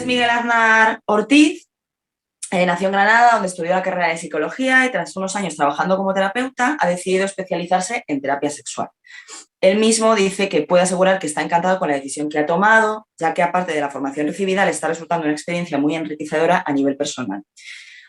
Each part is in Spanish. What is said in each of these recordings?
Miguel Aznar Ortiz. Nació en Granada, donde estudió la carrera de psicología y tras unos años trabajando como terapeuta ha decidido especializarse en terapia sexual. Él mismo dice que puede asegurar que está encantado con la decisión que ha tomado, ya que aparte de la formación recibida le está resultando una experiencia muy enriquecedora a nivel personal.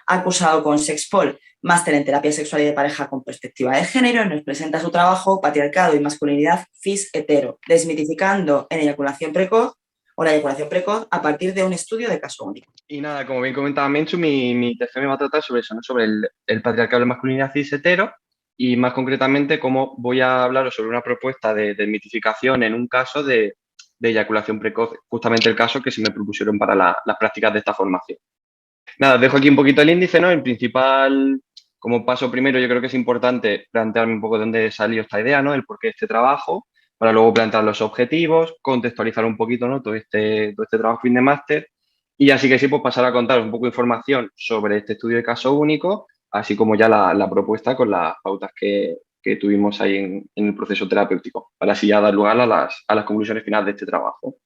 Ha cursado con Sexpol, máster en terapia sexual y de pareja con perspectiva de género, y nos presenta su trabajo Patriarcado y masculinidad cis hetero, desmitificando en eyaculación precoz o la eyaculación precoz a partir de un estudio de caso único. Y nada, como bien comentaba Menchu, mi TFM va a tratar sobre eso, ¿no? Sobre el patriarcado y la masculinidad cis hetero, y más concretamente cómo voy a hablaros sobre una propuesta de desmitificación en un caso de eyaculación precoz, justamente el caso que se me propusieron para las prácticas de esta formación. Nada, os dejo aquí un poquito el índice, ¿no? El principal, como paso primero, yo creo que es importante plantearme un poco de dónde salió esta idea, ¿no? El porqué de este trabajo, para luego plantear los objetivos, contextualizar un poquito, ¿no? Todo este trabajo fin de máster. Y así que sí, pues pasar a contaros un poco de información sobre este estudio de caso único, así como ya la propuesta con las pautas que tuvimos ahí en el proceso terapéutico, para así ya dar lugar a las conclusiones finales de este trabajo.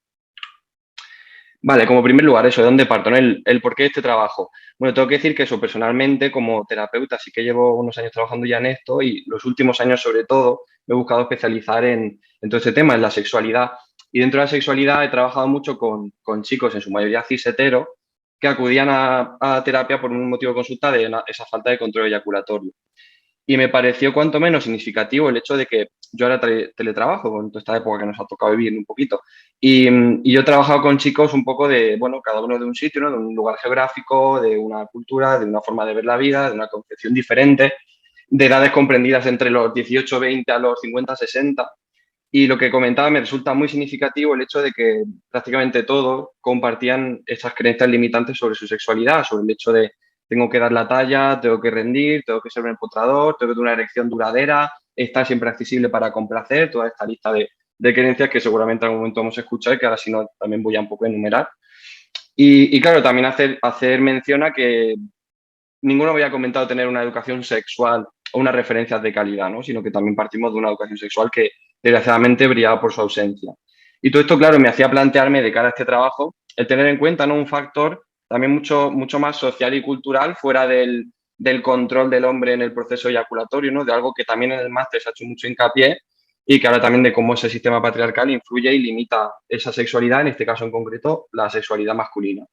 Vale, como primer lugar, eso, ¿de dónde parto? ¿No? El porqué de este trabajo. Bueno, tengo que decir que eso, personalmente, como terapeuta, sí que llevo unos años trabajando ya en esto y los últimos años, sobre todo, me he buscado especializar en todo este tema, en la sexualidad. Y dentro de la sexualidad he trabajado mucho con chicos, en su mayoría cis hetero, que acudían a terapia por un motivo de consulta de esa falta de control eyaculatorio. Y me pareció cuanto menos significativo el hecho de que yo ahora teletrabajo, con toda esta época que nos ha tocado vivir un poquito. Y yo he trabajado con chicos un poco de, bueno, cada uno de un sitio, ¿no? De un lugar geográfico, de una cultura, de una forma de ver la vida, de una concepción diferente, de edades comprendidas entre los 18, 20 a los 50, 60. Y lo que comentaba me resulta muy significativo el hecho de que prácticamente todos compartían esas creencias limitantes sobre su sexualidad, sobre el hecho de tengo que dar la talla, tengo que rendir, tengo que ser un empotrador, tengo que tener una erección duradera, estar siempre accesible para complacer, toda esta lista de creencias que seguramente en algún momento vamos a escuchar y que ahora si no también voy a un poco enumerar. Y claro, también hacer mención a que ninguno había comentado tener una educación sexual o unas referencias de calidad, ¿no? Sino que también partimos de una educación sexual que desgraciadamente brillaba por su ausencia. Y todo esto, claro, me hacía plantearme de cara a este trabajo el tener en cuenta, ¿no? Un factor también mucho más social y cultural fuera del control del hombre en el proceso eyaculatorio, ¿no? De algo que también en el máster se ha hecho mucho hincapié y que ahora también de cómo ese sistema patriarcal influye y limita esa sexualidad, en este caso en concreto, la sexualidad masculina.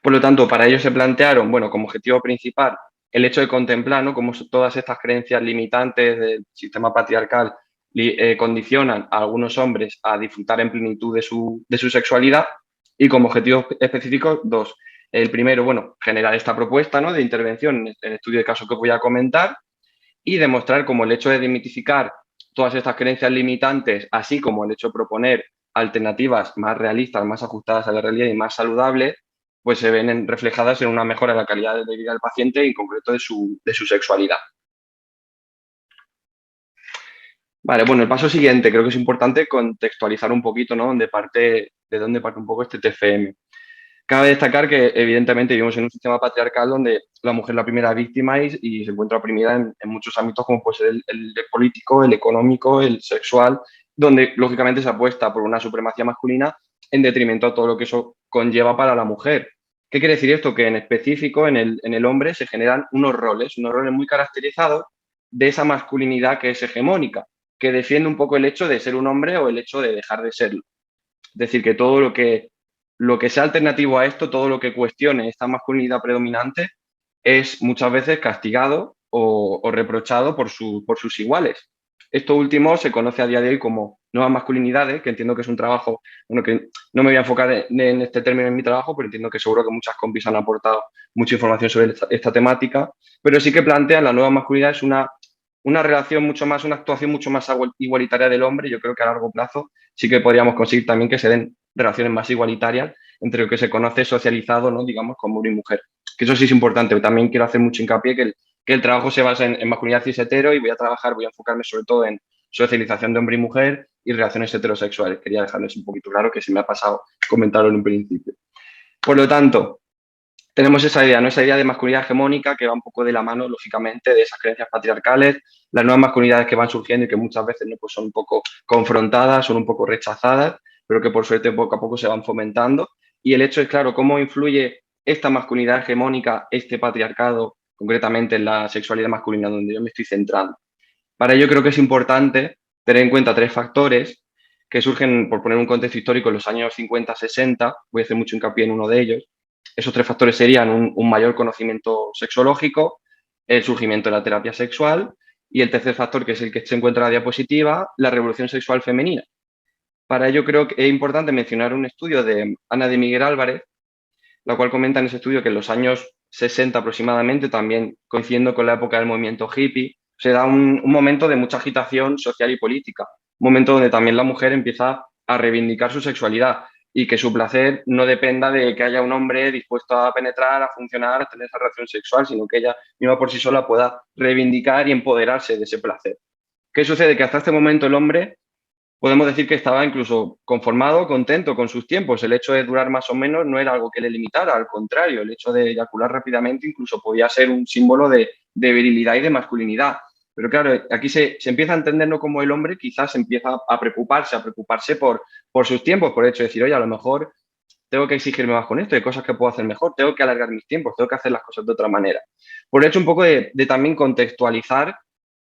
Por lo tanto, para ello se plantearon, bueno, como objetivo principal, el hecho de contemplar, ¿no? Cómo todas estas creencias limitantes del sistema patriarcal condicionan a algunos hombres a disfrutar en plenitud de su sexualidad, y como objetivos específicos, dos. El primero, bueno, generar esta propuesta, ¿no? De intervención en el estudio de caso que os voy a comentar y demostrar cómo el hecho de desmitificar todas estas creencias limitantes, así como el hecho de proponer alternativas más realistas, más ajustadas a la realidad y más saludables, pues se ven reflejadas en una mejora de la calidad de vida del paciente y en concreto de su sexualidad. Vale, bueno, el paso siguiente, creo que es importante contextualizar un poquito, ¿no? De dónde parte un poco este TFM. Cabe destacar que, evidentemente, vivimos en un sistema patriarcal donde la mujer es la primera víctima y se encuentra oprimida en muchos ámbitos, como puede ser el político, el económico, el sexual, donde, lógicamente, se apuesta por una supremacía masculina en detrimento a todo lo que eso conlleva para la mujer. ¿Qué quiere decir esto? Que en específico en el hombre se generan unos roles muy caracterizados de esa masculinidad que es hegemónica, que defiende un poco el hecho de ser un hombre o el hecho de dejar de serlo. Es decir, que todo lo que sea alternativo a esto, todo lo que cuestione esta masculinidad predominante, es muchas veces castigado o reprochado por sus iguales. Esto último se conoce a día de hoy como nuevas masculinidades, que entiendo que es un trabajo, bueno, que no me voy a enfocar en este término en mi trabajo, pero entiendo que seguro que muchas compis han aportado mucha información sobre esta temática, pero sí que plantean la nueva masculinidad es una relación mucho más, una actuación mucho más igualitaria del hombre. Yo creo que a largo plazo sí que podríamos conseguir también que se den relaciones más igualitarias entre lo que se conoce socializado, ¿no? Digamos, como hombre y mujer. Que eso sí es importante, pero también quiero hacer mucho hincapié que el trabajo se basa en masculinidad cis hetero y voy a enfocarme sobre todo en socialización de hombre y mujer y relaciones heterosexuales. Quería dejarles un poquito claro que se me ha pasado comentarlo en un principio. Por lo tanto, tenemos esa idea, ¿no? Esa idea de masculinidad hegemónica que va un poco de la mano, lógicamente, de esas creencias patriarcales, las nuevas masculinidades que van surgiendo y que muchas veces, ¿no? Pues son un poco confrontadas, son un poco rechazadas, pero que por suerte poco a poco se van fomentando. Y el hecho es, claro, cómo influye esta masculinidad hegemónica, este patriarcado, concretamente en la sexualidad masculina, donde yo me estoy centrando. Para ello creo que es importante tener en cuenta tres factores que surgen, por poner un contexto histórico, en los años 50-60, voy a hacer mucho hincapié en uno de ellos. Esos tres factores serían un mayor conocimiento sexológico, el surgimiento de la terapia sexual y el tercer factor, que es el que se encuentra en la diapositiva, la revolución sexual femenina. Para ello creo que es importante mencionar un estudio de Ana de Miguel Álvarez, la cual comenta en ese estudio que en los años 60 aproximadamente, también coincidiendo con la época del movimiento hippie, se da un momento de mucha agitación social y política, un momento donde también la mujer empieza a reivindicar su sexualidad y que su placer no dependa de que haya un hombre dispuesto a penetrar, a funcionar, a tener esa relación sexual, sino que ella misma por sí sola pueda reivindicar y empoderarse de ese placer. ¿Qué sucede? Que hasta este momento el hombre podemos decir que estaba incluso conformado, contento con sus tiempos. El hecho de durar más o menos no era algo que le limitara, al contrario, el hecho de eyacular rápidamente incluso podía ser un símbolo de virilidad y de masculinidad. Pero claro, aquí se empieza a entender no como el hombre quizás empieza a preocuparse por sus tiempos, por el hecho de decir, oye, a lo mejor tengo que exigirme más con esto, hay cosas que puedo hacer mejor, tengo que alargar mis tiempos, tengo que hacer las cosas de otra manera. Por el hecho un poco de también contextualizar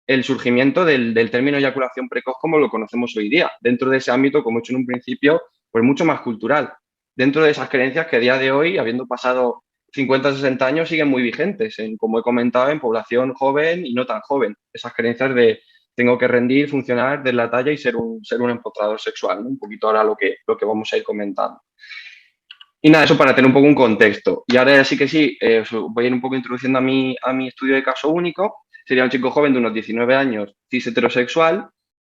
el surgimiento del término eyaculación precoz como lo conocemos hoy día, dentro de ese ámbito, como he hecho en un principio, pues mucho más cultural, dentro de esas creencias que a día de hoy, habiendo pasado 50 60 años, siguen muy vigentes, como he comentado, en población joven y no tan joven, esas creencias de tengo que rendir, funcionar, de la talla y ser un empotrador sexual, ¿no? Un poquito ahora lo que vamos a ir comentando. Y nada, eso para tener un poco un contexto. Y ahora sí que sí, os voy a ir un poco introduciendo a mi estudio de caso único. Sería un chico joven de unos 19 años, cis heterosexual,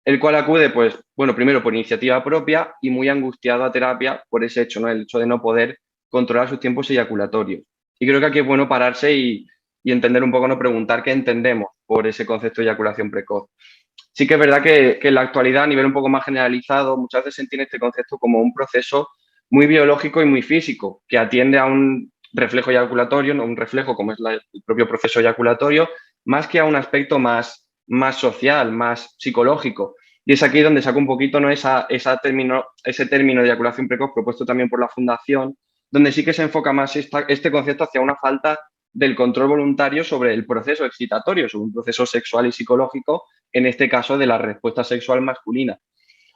el cual acude, pues, bueno, primero por iniciativa propia y muy angustiado a terapia por ese hecho, ¿no? El hecho de no poder controlar sus tiempos eyaculatorios. Y creo que aquí es bueno pararse y entender un poco, no preguntar qué entendemos por ese concepto de eyaculación precoz. Sí que es verdad que en la actualidad, a nivel un poco más generalizado, muchas veces se entiende este concepto como un proceso muy biológico y muy físico, que atiende a un reflejo eyaculatorio, no un reflejo como es el propio proceso eyaculatorio, más que a un aspecto más social, más psicológico. Y es aquí donde saco un poquito, ¿no? ese término de eyaculación precoz propuesto también por la Fundación, donde sí que se enfoca más este concepto hacia una falta del control voluntario sobre el proceso excitatorio, sobre un proceso sexual y psicológico, en este caso de la respuesta sexual masculina.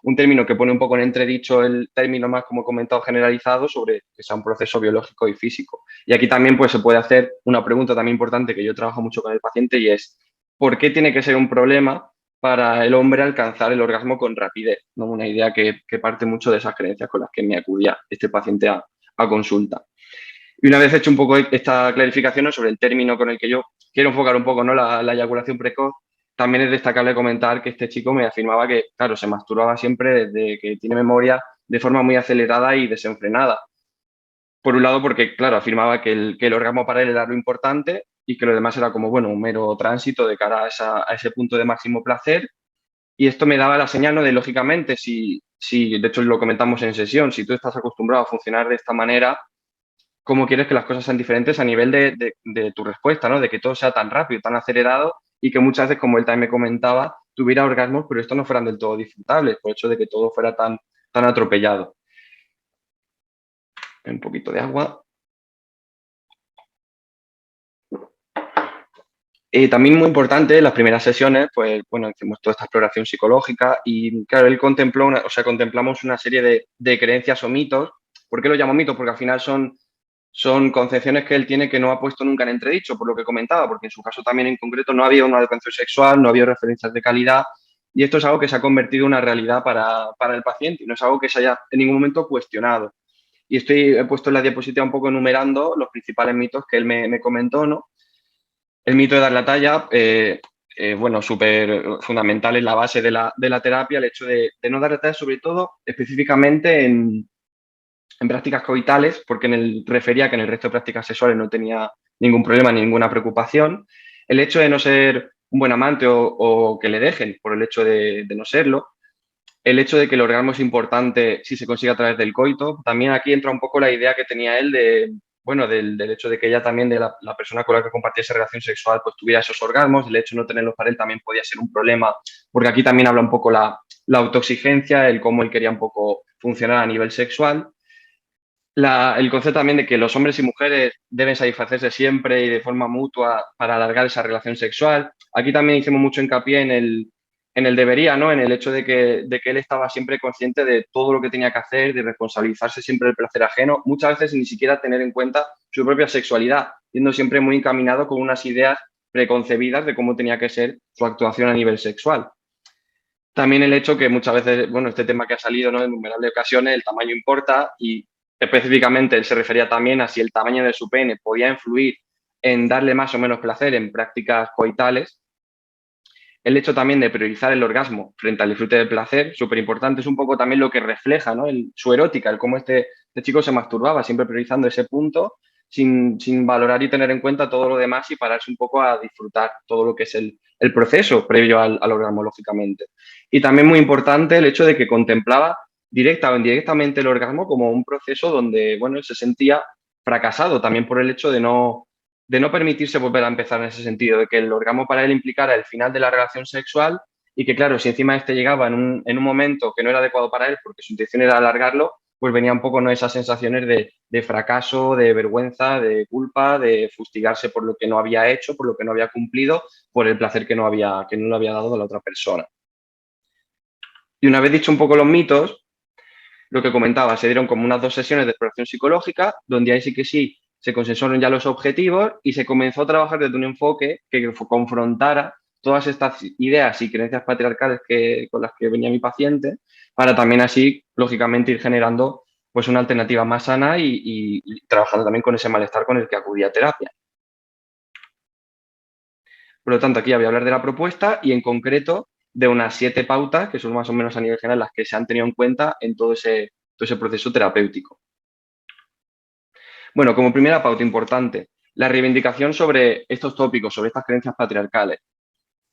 Un término que pone un poco en entredicho el término más, como he comentado, generalizado sobre que sea un proceso biológico y físico. Y aquí también pues, se puede hacer una pregunta también importante que yo trabajo mucho con el paciente y es, ¿por qué tiene que ser un problema para el hombre alcanzar el orgasmo con rapidez? ¿No? Una idea que parte mucho de esas creencias con las que me acudía este paciente a consulta. Y una vez hecho un poco esta clarificación, ¿no?, sobre el término con el que yo quiero enfocar un poco, ¿no?, la eyaculación precoz, también es destacable comentar que este chico me afirmaba que, claro, se masturbaba siempre desde que tiene memoria de forma muy acelerada y desenfrenada. Por un lado, porque, claro, afirmaba que el orgasmo para él era lo importante y que lo demás era como, bueno, un mero tránsito de cara a ese punto de máximo placer. Y esto me daba la señal, ¿no?, de, lógicamente, si, de hecho lo comentamos en sesión, si tú estás acostumbrado a funcionar de esta manera, cómo quieres que las cosas sean diferentes a nivel de tu respuesta, ¿no? De que todo sea tan rápido, tan acelerado y que muchas veces, como él también me comentaba, tuviera orgasmos, pero estos no fueran del todo disfrutables, por el hecho de que todo fuera tan atropellado. Un poquito de agua. También muy importante, en las primeras sesiones, pues, bueno, hicimos toda esta exploración psicológica y, claro, él contempló, contemplamos una serie de creencias o mitos. ¿Por qué lo llamo mitos? Porque al final son concepciones que él tiene que no ha puesto nunca en entredicho, por lo que comentaba, porque en su caso también en concreto no había una educación sexual, no había referencias de calidad, y esto es algo que se ha convertido en una realidad para el paciente y no es algo que se haya en ningún momento cuestionado. Y he puesto en la diapositiva un poco enumerando los principales mitos que él me comentó, ¿no? El mito de dar la talla, bueno, súper fundamental en la base de la terapia, el hecho de no dar la talla, sobre todo específicamente en prácticas coitales, porque refería que en el resto de prácticas sexuales no tenía ningún problema, ninguna preocupación. El hecho de no ser un buen amante o que le dejen por el hecho de no serlo. El hecho de que el orgasmo es importante si se consigue a través del coito. También aquí entra un poco la idea que tenía él bueno, del hecho de que ella también, de la persona con la que compartía esa relación sexual, pues tuviera esos orgasmos. El hecho de no tenerlos para él también podía ser un problema, porque aquí también habla un poco la la autoexigencia, el cómo él quería un poco funcionar a nivel sexual. El concepto también de que los hombres y mujeres deben satisfacerse siempre y de forma mutua para alargar esa relación sexual. Aquí también hicimos mucho hincapié en el debería, ¿no? En el hecho de que él estaba siempre consciente de todo lo que tenía que hacer, de responsabilizarse siempre del placer ajeno, muchas veces sin ni siquiera tener en cuenta su propia sexualidad, siendo siempre muy encaminado con unas ideas preconcebidas de cómo tenía que ser su actuación a nivel sexual. También el hecho que muchas veces, bueno, este tema que ha salido, ¿no? En innumerables ocasiones, el tamaño importa y específicamente él se refería también a si el tamaño de su pene podía influir en darle más o menos placer en prácticas coitales. El hecho también de priorizar el orgasmo frente al disfrute del placer, súper importante, es un poco también lo que refleja, ¿no? Su erótica, el cómo este chico se masturbaba, siempre priorizando ese punto, sin valorar y tener en cuenta todo lo demás y pararse un poco a disfrutar todo lo que es el proceso previo al orgasmo, lógicamente. Y también muy importante el hecho de que contemplaba directa o indirectamente el orgasmo como un proceso donde, bueno, él se sentía fracasado también por el hecho de no permitirse volver a empezar en ese sentido, de que el orgasmo para él implicara el final de la relación sexual y que, claro, si encima este llegaba en un momento que no era adecuado para él porque su intención era alargarlo, pues venía un poco, ¿no?, esas sensaciones de fracaso, de vergüenza, de culpa, de fustigarse por lo que no había hecho, por lo que no había cumplido, por el placer que no le había dado a la otra persona. Y una vez dicho un poco los mitos, lo que comentaba, se dieron como unas 2 sesiones de exploración psicológica, donde ahí sí que sí se consensuaron ya los objetivos y se comenzó a trabajar desde un enfoque que confrontara todas estas ideas y creencias patriarcales con las que venía mi paciente, para también así, lógicamente, ir generando pues una alternativa más sana y trabajando también con ese malestar con el que acudía a terapia. Por lo tanto, aquí ya voy a hablar de la propuesta y en concreto de unas 7 pautas, que son más o menos a nivel general las que se han tenido en cuenta en todo ese proceso terapéutico. Bueno, como primera pauta importante, la reivindicación sobre estos tópicos, sobre estas creencias patriarcales.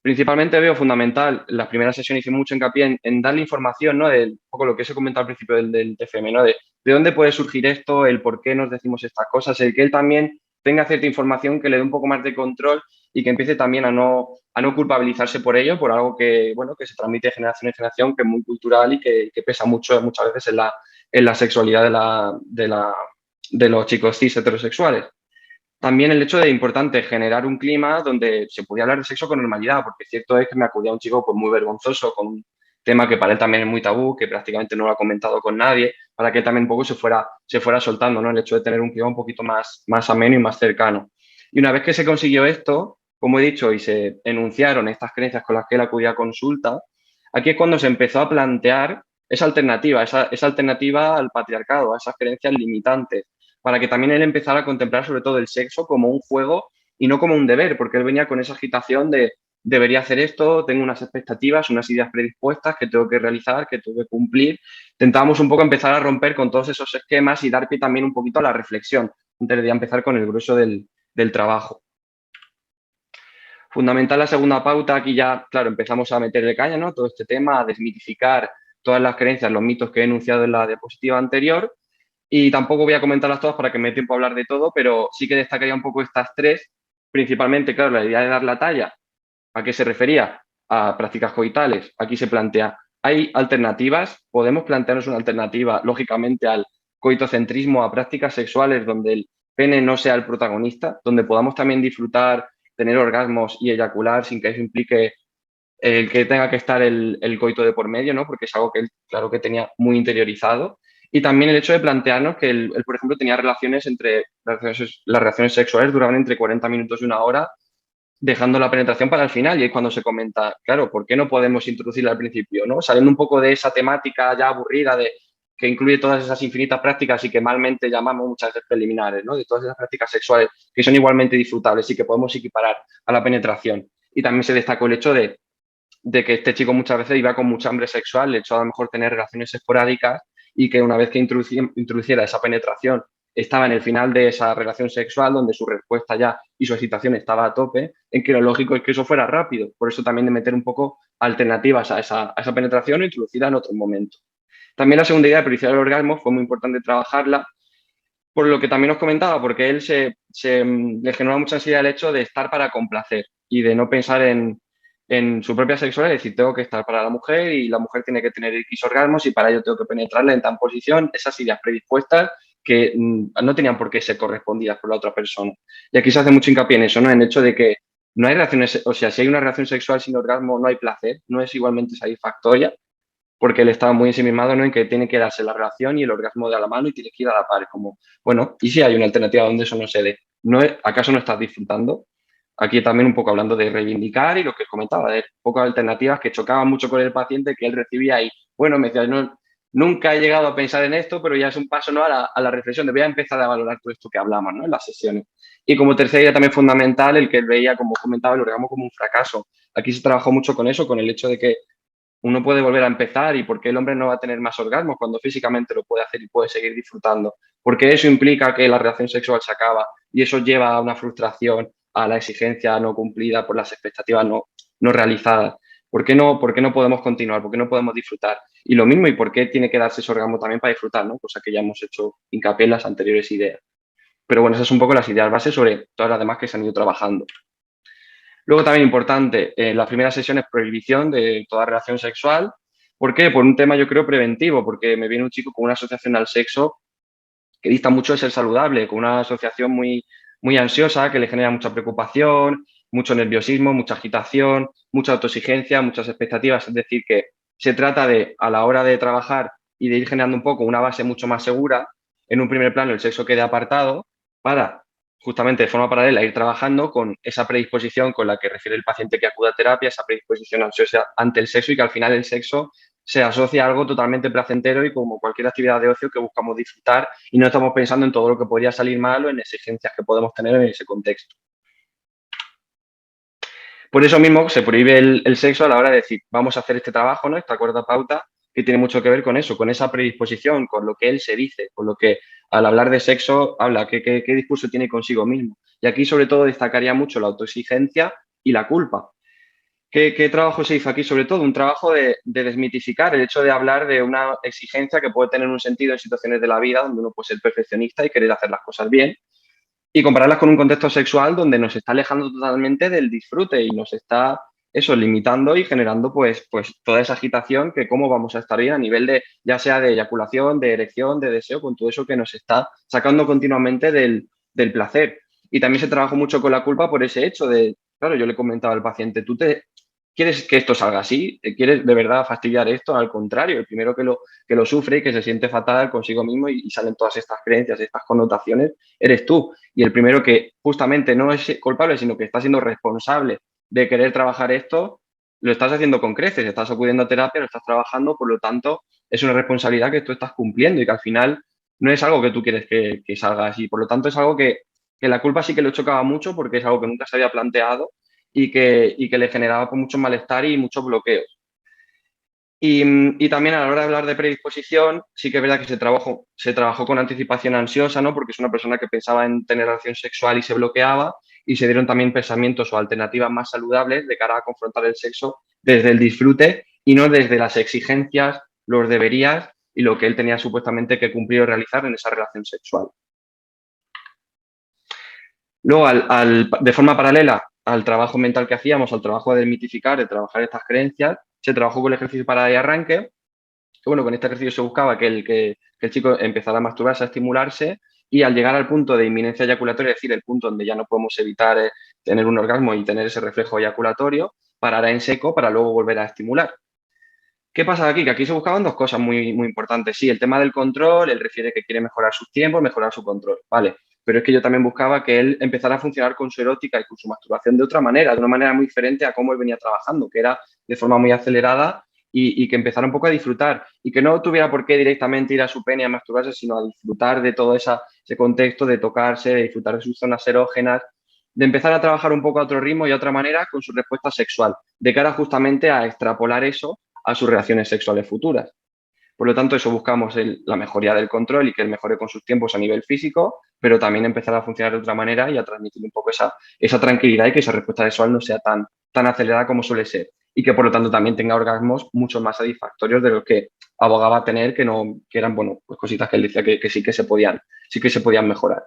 Principalmente veo fundamental, en las primeras sesiones hice mucho hincapié en darle información, ¿no? De un poco lo que se comentado al principio del TFM, ¿no? De dónde puede surgir esto, el por qué nos decimos estas cosas, el que él también tenga cierta información que le dé un poco más de control y que empiece también a no culpabilizarse por ello, por algo que, bueno, que se transmite de generación en generación, que es muy cultural y que pesa mucho muchas veces en la sexualidad de los chicos cis heterosexuales. También el hecho de importante generar un clima donde se podía hablar de sexo con normalidad, porque cierto es que me acudía un chico pues, muy vergonzoso, con un tema que para él también es muy tabú, que prácticamente no lo ha comentado con nadie, para que él también un poco se fuera soltando, ¿no? El hecho de tener un clima un poquito más ameno y más cercano. Y una vez que se consiguió esto, como he dicho, y se enunciaron estas creencias con las que él acudía a consulta, aquí es cuando se empezó a plantear esa alternativa al patriarcado, a esas creencias limitantes, para que también él empezara a contemplar sobre todo el sexo como un juego y no como un deber, porque él venía con esa agitación de debería hacer esto, tengo unas expectativas, unas ideas predispuestas que tengo que realizar, que tengo que cumplir. Intentábamos un poco empezar a romper con todos esos esquemas y dar pie también un poquito a la reflexión, antes de empezar con el grueso del trabajo. Fundamental la segunda pauta, aquí ya, claro, empezamos a meterle caña, ¿no? Todo este tema, a desmitificar todas las creencias, los mitos que he enunciado en la diapositiva anterior. Y tampoco voy a comentarlas todas para que me dé tiempo a hablar de todo, pero sí que destacaría un poco estas 3, principalmente, claro, la idea de dar la talla. ¿A qué se refería? A prácticas coitales. Aquí se plantea, ¿hay alternativas? ¿Podemos plantearnos una alternativa, lógicamente, al coitocentrismo, a prácticas sexuales donde el pene no sea el protagonista, donde podamos también disfrutar, tener orgasmos y eyacular sin que eso implique el que tenga que estar el coito de por medio, ¿no? Porque es algo que él, claro, que tenía muy interiorizado. Y también el hecho de plantearnos que él, por ejemplo, tenía las relaciones sexuales duraban entre 40 minutos y 1 hora, dejando la penetración para el final. Y es cuando se comenta, claro, ¿por qué no podemos introducirla al principio, ¿no? Saliendo un poco de esa temática ya aburrida que incluye todas esas infinitas prácticas y que malmente llamamos muchas veces preliminares, ¿no? De todas esas prácticas sexuales que son igualmente disfrutables y que podemos equiparar a la penetración. Y también se destacó el hecho de que este chico muchas veces iba con mucha hambre sexual, le echó a lo mejor tener relaciones esporádicas y que una vez que introduciera esa penetración estaba en el final de esa relación sexual donde su respuesta ya y su excitación estaba a tope, en que lo lógico es que eso fuera rápido. Por eso también de meter un poco alternativas a esa penetración o introducirla en otro momento. También la segunda idea de priorizar el orgasmo fue muy importante trabajarla, por lo que también os comentaba, porque él le generaba mucha ansiedad el hecho de estar para complacer y de no pensar en su propia sexualidad, es decir, tengo que estar para la mujer y la mujer tiene que tener X orgasmos y para ello tengo que penetrarla en tan posición, esas ideas predispuestas que no tenían por qué ser correspondidas por la otra persona. Y aquí se hace mucho hincapié en eso, ¿no? En el hecho de que no hay relaciones, o sea, si hay una relación sexual sin orgasmo, no hay placer, no es igualmente satisfactoria, porque él estaba muy ensimismado, ¿no? En que tiene que darse la relación y el orgasmo de a la mano y tienes que ir a la par, como, bueno, ¿y si hay una alternativa donde eso no se dé? ¿No es, ¿acaso no estás disfrutando? Aquí también un poco hablando de reivindicar y lo que os comentaba, de pocas alternativas que chocaban mucho con el paciente que él recibía y, bueno, me decía, no, nunca he llegado a pensar en esto, pero ya es un paso, ¿no? A la reflexión de voy a empezar a valorar todo esto que hablamos, ¿no? En las sesiones. Y como tercera idea también fundamental, el que él veía, como comentaba, el orgasmo como un fracaso. Aquí se trabajó mucho con eso, con el hecho de que uno puede volver a empezar y por qué el hombre no va a tener más orgasmos cuando físicamente lo puede hacer y puede seguir disfrutando. Porque eso implica que la relación sexual se acaba y eso lleva a una frustración, a la exigencia no cumplida por las expectativas no realizadas. Por qué no podemos continuar? ¿Por qué no podemos disfrutar? Y lo mismo, ¿y por qué tiene que darse ese orgasmo también para disfrutar? ¿No? Cosa que ya hemos hecho hincapié en las anteriores ideas. Pero bueno, esas son un poco las ideas bases sobre todas las demás que se han ido trabajando. Luego también importante, en las primeras sesiones prohibición de toda relación sexual. ¿Por qué? Por un tema yo creo preventivo, porque me viene un chico con una asociación al sexo que dista mucho de ser saludable, con una asociación muy ansiosa que le genera mucha preocupación, mucho nerviosismo, mucha agitación, mucha autoexigencia, muchas expectativas. Es decir, que se trata de, a la hora de trabajar y de ir generando un poco una base mucho más segura, en un primer plano el sexo quede apartado para justamente de forma paralela ir trabajando con esa predisposición con la que refiere el paciente que acude a terapia, esa predisposición ansiosa ante el sexo y que al final el sexo se asocia a algo totalmente placentero y como cualquier actividad de ocio que buscamos disfrutar y no estamos pensando en todo lo que podría salir mal o en exigencias que podemos tener en ese contexto. Por eso mismo se prohíbe el sexo a la hora de decir, vamos a hacer este trabajo, ¿no? Esta cuarta pauta, que tiene mucho que ver con eso, con esa predisposición, con lo que él se dice, con lo que al hablar de sexo habla, qué discurso tiene consigo mismo. Y aquí sobre todo destacaría mucho la autoexigencia y la culpa. ¿Qué trabajo se hizo aquí? Sobre todo un trabajo de desmitificar el hecho de hablar de una exigencia que puede tener un sentido en situaciones de la vida donde uno puede ser perfeccionista y querer hacer las cosas bien y compararlas con un contexto sexual donde nos está alejando totalmente del disfrute y nos está eso limitando y generando pues toda esa agitación que cómo vamos a estar bien a nivel de ya sea de eyaculación, de erección, de deseo, con todo eso que nos está sacando continuamente del placer. Y también se trabajó mucho con la culpa por ese hecho de, claro, yo le comentaba al paciente, tú te quieres que esto salga así, quieres de verdad fastidiar esto, al contrario, el primero que lo sufre y que se siente fatal consigo mismo y salen todas estas creencias, estas connotaciones, eres tú. Y el primero que justamente no es culpable, sino que está siendo responsable de querer trabajar esto, lo estás haciendo con creces, estás acudiendo a terapia, lo estás trabajando, por lo tanto, es una responsabilidad que tú estás cumpliendo y que al final no es algo que tú quieres que salga así. Por lo tanto, es algo que la culpa sí que lo chocaba mucho porque es algo que nunca se había planteado y que le generaba pues, mucho malestar y muchos bloqueos. Y también a la hora de hablar de predisposición, sí que es verdad que se trabajó con anticipación ansiosa, ¿no? Porque es una persona que pensaba en tener relación sexual y se bloqueaba, y se dieron también pensamientos o alternativas más saludables de cara a confrontar el sexo desde el disfrute y no desde las exigencias, los deberías y lo que él tenía supuestamente que cumplir o realizar en esa relación sexual. Luego, de forma paralela al trabajo mental que hacíamos, al trabajo de desmitificar, de trabajar estas creencias, se trabajó con el ejercicio para de arranque. Que, bueno, con este ejercicio se buscaba que el chico empezara a masturbarse, a estimularse y al llegar al punto de inminencia eyaculatoria, es decir, el punto donde ya no podemos evitar tener un orgasmo y tener ese reflejo eyaculatorio, parará en seco para luego volver a estimular. ¿Qué pasa aquí? Que aquí se buscaban dos cosas muy importantes. Sí, el tema del control, él refiere que quiere mejorar sus tiempos, mejorar su control, ¿vale? Pero es que yo también buscaba que él empezara a funcionar con su erótica y con su masturbación de otra manera, de una manera muy diferente a cómo él venía trabajando, que era de forma muy acelerada y que empezara un poco a disfrutar y que no tuviera por qué directamente ir a su pene a masturbarse, sino a disfrutar de todo ese contexto, de tocarse, de disfrutar de sus zonas erógenas, de empezar a trabajar un poco a otro ritmo y a otra manera con su respuesta sexual, de cara justamente a extrapolar eso a sus relaciones sexuales futuras. Por lo tanto, eso buscamos la mejoría del control y que él mejore con sus tiempos a nivel físico, pero también empezar a funcionar de otra manera y a transmitir un poco esa tranquilidad y que esa respuesta sexual no sea tan acelerada como suele ser. Y que por lo tanto también tenga orgasmos mucho más satisfactorios de los que abogaba tener, que eran, bueno, pues cositas que él decía que sí que se podían mejorar.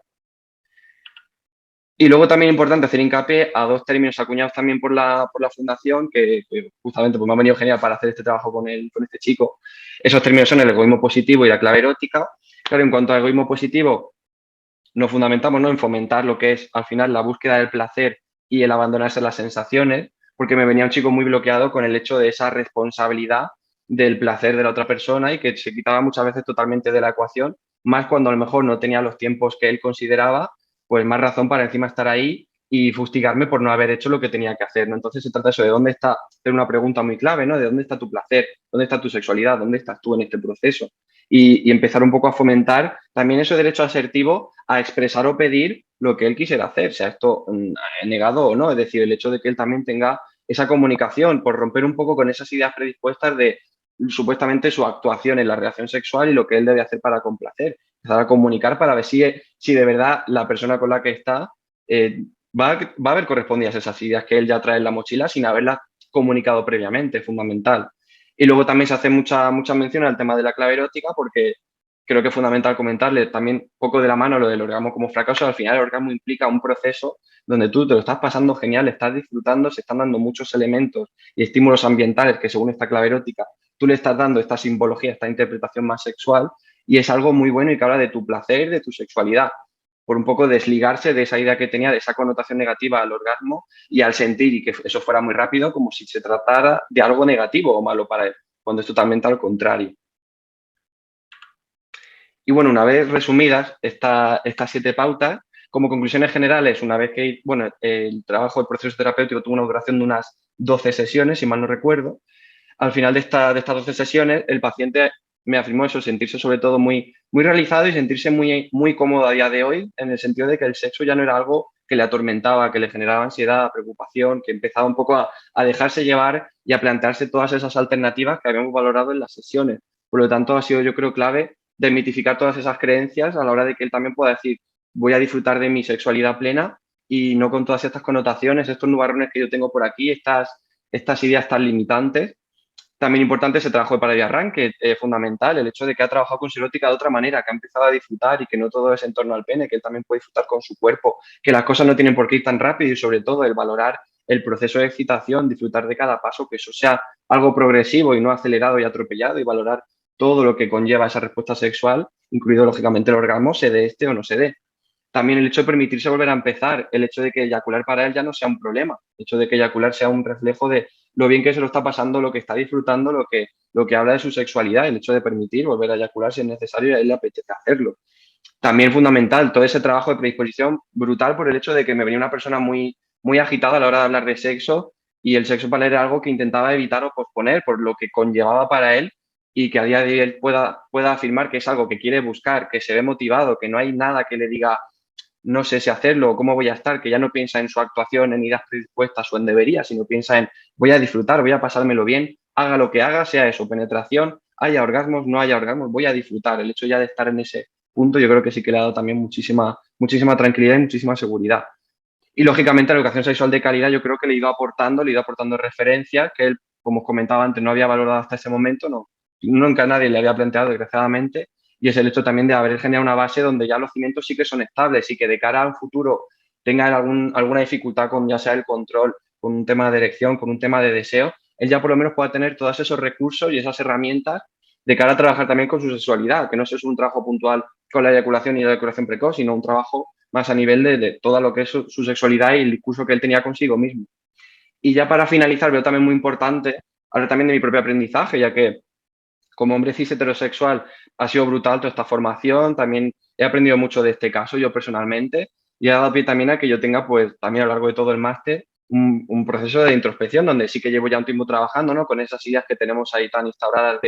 Y luego también es importante hacer hincapié a dos términos acuñados también por la fundación, que justamente pues, me han venido genial para hacer este trabajo con este chico. Esos términos son el egoísmo positivo y la clave erótica. Claro, en cuanto al egoísmo positivo, nos fundamentamos, ¿no?, en fomentar lo que es al final la búsqueda del placer y el abandonarse las sensaciones, porque me venía un chico muy bloqueado con el hecho de esa responsabilidad del placer de la otra persona y que se quitaba muchas veces totalmente de la ecuación, más cuando a lo mejor no tenía los tiempos que él consideraba, pues más razón para encima estar ahí y fustigarme por no haber hecho lo que tenía que hacer, ¿no? Entonces se trata de eso, de dónde está, es una pregunta muy clave, ¿no? De dónde está tu placer, dónde está tu sexualidad, dónde estás tú en este proceso. Y empezar un poco a fomentar también ese derecho asertivo a expresar o pedir lo que él quisiera hacer, sea esto negado o no, es decir, el hecho de que él también tenga esa comunicación, por romper un poco con esas ideas predispuestas de supuestamente su actuación en la relación sexual y lo que él debe hacer para complacer, empezar a comunicar para ver si de verdad la persona con la que está va a haber correspondidas esas ideas que él ya trae en la mochila sin haberlas comunicado previamente, fundamental. Y luego también se hace mucha mención al tema de la clave erótica porque creo que es fundamental comentarle también poco de la mano lo del orgasmo como fracaso. Al final el orgasmo implica un proceso donde tú te lo estás pasando genial, estás disfrutando, se están dando muchos elementos y estímulos ambientales que según esta clave erótica tú le estás dando esta simbología, esta interpretación más sexual y es algo muy bueno y que habla de tu placer, de tu sexualidad, por un poco desligarse de esa idea que tenía, de esa connotación negativa al orgasmo y al sentir y que eso fuera muy rápido como si se tratara de algo negativo o malo para él, cuando es totalmente al contrario. Y bueno, una vez resumidas estas 7 pautas, como conclusiones generales, una vez que, bueno, el trabajo, el proceso terapéutico tuvo una duración de unas 12 sesiones, si mal no recuerdo, al final de estas 12 sesiones, el paciente me afirmó eso, sentirse sobre todo muy realizado y sentirse muy cómodo a día de hoy, en el sentido de que el sexo ya no era algo que le atormentaba, que le generaba ansiedad, preocupación, que empezaba un poco a dejarse llevar y a plantearse todas esas alternativas que habíamos valorado en las sesiones. Por lo tanto, ha sido, yo creo, clave desmitificar todas esas creencias a la hora de que él también pueda decir, voy a disfrutar de mi sexualidad plena y no con todas estas connotaciones, estos nubarrones que yo tengo por aquí, estas ideas tan limitantes. También importante ese trabajo de Para y Arranque, fundamental, el hecho de que ha trabajado con Serótica de otra manera, que ha empezado a disfrutar y que no todo es en torno al pene, que él también puede disfrutar con su cuerpo, que las cosas no tienen por qué ir tan rápido y sobre todo el valorar el proceso de excitación, disfrutar de cada paso, que eso sea algo progresivo y no acelerado y atropellado y valorar todo lo que conlleva esa respuesta sexual, incluido lógicamente el orgasmo, se dé este o no se dé. También el hecho de permitirse volver a empezar, el hecho de que eyacular para él ya no sea un problema, el hecho de que eyacular sea un reflejo de lo bien que se lo está pasando, lo que está disfrutando, lo que habla de su sexualidad, el hecho de permitir volver a eyacular si es necesario y a él le apetece hacerlo. También fundamental todo ese trabajo de predisposición brutal por el hecho de que me venía una persona muy agitada a la hora de hablar de sexo y el sexo para él era algo que intentaba evitar o posponer por lo que conllevaba para él y que a día de hoy él pueda afirmar que es algo que quiere buscar, que se ve motivado, que no hay nada que le diga no sé si hacerlo o cómo voy a estar, que ya no piensa en su actuación, en ideas predispuestas o en debería, sino piensa en voy a disfrutar, voy a pasármelo bien, haga lo que haga, sea eso, penetración, haya orgasmos, no haya orgasmos, voy a disfrutar. El hecho ya de estar en ese punto yo creo que sí que le ha dado también muchísima tranquilidad y muchísima seguridad. Y lógicamente la educación sexual de calidad yo creo que le he ido aportando referencias que él, como os comentaba antes, no había valorado hasta ese momento, no, nunca nadie le había planteado, desgraciadamente, y es el hecho también de haber generado una base donde ya los cimientos sí que son estables y que de cara a un futuro tenga alguna dificultad con ya sea el control, con un tema de erección, con un tema de deseo, él ya por lo menos pueda tener todos esos recursos y esas herramientas de cara a trabajar también con su sexualidad, que no es un trabajo puntual con la eyaculación y la eyaculación precoz, sino un trabajo más a nivel de todo lo que es su sexualidad y el discurso que él tenía consigo mismo. Y ya para finalizar, veo también muy importante hablar también de mi propio aprendizaje, ya que como hombre cis heterosexual ha sido brutal toda esta formación, también he aprendido mucho de este caso yo personalmente y ha dado pie también a que yo tenga pues también a lo largo de todo el máster un proceso de introspección donde sí que llevo ya un tiempo trabajando, ¿no?, con esas ideas que tenemos ahí tan instauradas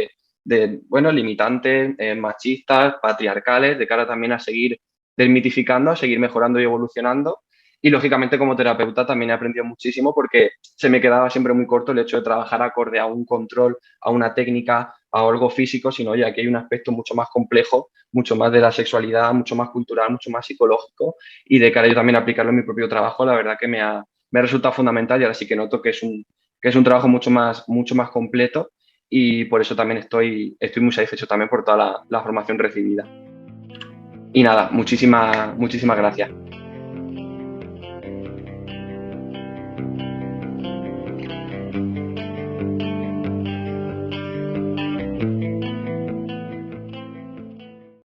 bueno, limitantes, machistas, patriarcales, de cara también a seguir desmitificando, a seguir mejorando y evolucionando. Y lógicamente como terapeuta también he aprendido muchísimo porque se me quedaba siempre muy corto el hecho de trabajar acorde a un control, a una técnica, a algo físico, sino ya que hay un aspecto mucho más complejo, mucho más de la sexualidad, mucho más cultural, mucho más psicológico y de cara yo también a aplicarlo en mi propio trabajo, la verdad que me ha resultado fundamental y ahora sí que noto que es un trabajo mucho más completo y por eso también estoy muy satisfecho también por toda la formación recibida. Y nada, muchísimas gracias.